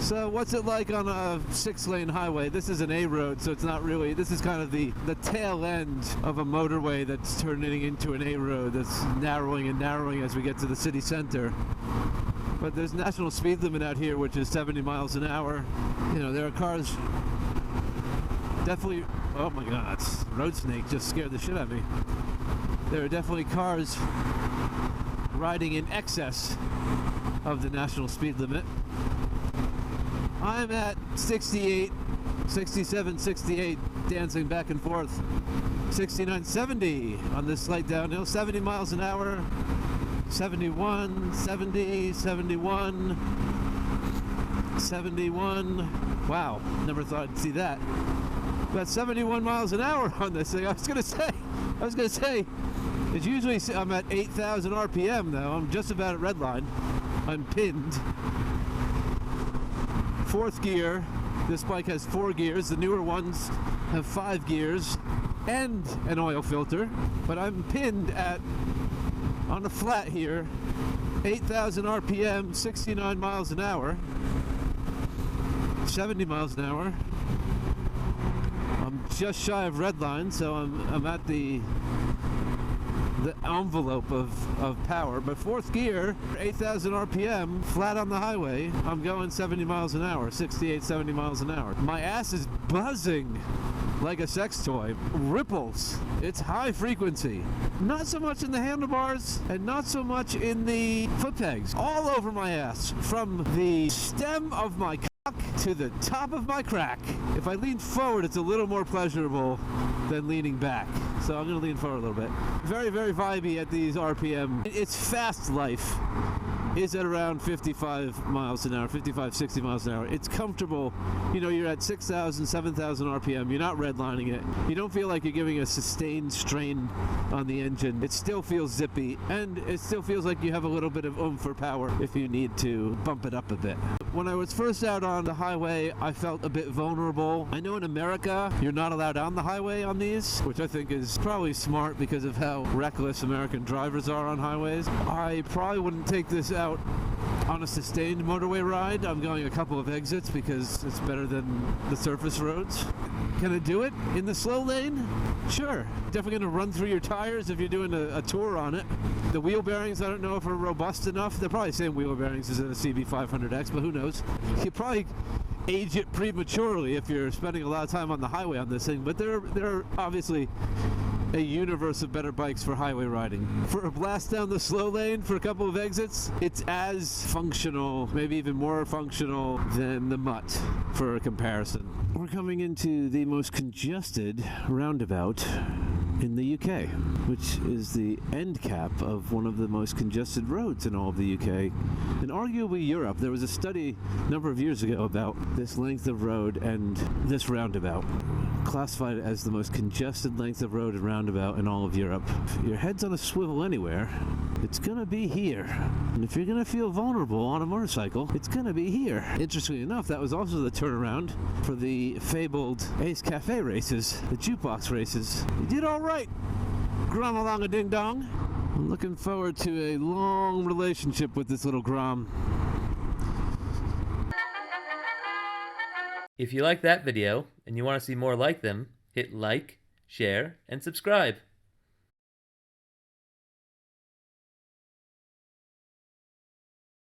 So what's it like on a 6-lane highway? This is an A road, so it's not really, this is kind of the tail end of a motorway that's turning into an A road that's narrowing and narrowing as we get to the city center. But there's national speed limit out here, which is 70 miles an hour. You know, there are cars definitely, oh my God, road snake just scared the shit out of me. There are definitely cars riding in excess of the national speed limit. I'm at 68, 67, 68, dancing back and forth. 69, 70 on this slight downhill, 70 miles an hour, 71, 70, 71, 71. Wow, never thought I'd see that. About 71 miles an hour on this thing. I was gonna say, it's usually, I'm at 8,000 RPM though. I'm just about at redline. I'm pinned. 4th gear. This bike has 4 gears. The newer ones have 5 gears and an oil filter. But I'm pinned at, on the flat here, 8,000 RPM, 69 miles an hour, 70 miles an hour. I'm just shy of redline, so I'm at the envelope of power. But 4th gear, 8,000 RPM, flat on the highway, I'm going 70 miles an hour, 68, 70 miles an hour. My ass is buzzing like a sex toy. Ripples. It's high frequency. Not so much in the handlebars and not so much in the foot pegs. All over my ass, from the stem of my cock to the top of my crack. If I lean forward, it's a little more pleasurable than leaning back. So I'm going to lean forward a little bit. Very, very vibey at these RPM. It's fast life is at around 55 miles an hour, 55, 60 miles an hour. It's comfortable. You know, you're at 6,000, 7,000 RPM. You're not redlining it. You don't feel like you're giving a sustained strain on the engine. It still feels zippy, and it still feels like you have a little bit of oomph or power if you need to bump it up a bit. When I was first out on the highway, I felt a bit vulnerable. I know in America, you're not allowed on the highway on these, which I think is probably smart because of how reckless American drivers are on highways. I probably wouldn't take this out on a sustained motorway ride. I'm going a couple of exits because it's better than the surface roads. Can I do it in the slow lane? Sure. Definitely going to run through your tires if you're doing a tour on it. The wheel bearings, I don't know if are robust enough. They're probably the same wheel bearings as in a CB500X, but who knows? You probably age it prematurely if you're spending a lot of time on the highway on this thing, but they're obviously a universe of better bikes for highway riding. For a blast down the slow lane for a couple of exits, it's as functional, maybe even more functional than the Mutt for a comparison. We're coming into the most congested roundabout in the UK, which is the end cap of one of the most congested roads in all of the UK and arguably Europe. There was a study a number of years ago about this length of road and this roundabout, classified as the most congested length of road and roundabout in all of Europe. If your head's on a swivel anywhere, it's gonna be here. And if you're gonna feel vulnerable on a motorcycle, it's gonna be here. Interestingly enough, that was also the turnaround for the fabled Ace Cafe races, the jukebox races. You did all right, Grom along a ding dong. I'm looking forward to a long relationship with this little Grom. If you like that video and you want to see more like them, hit like, share, and subscribe.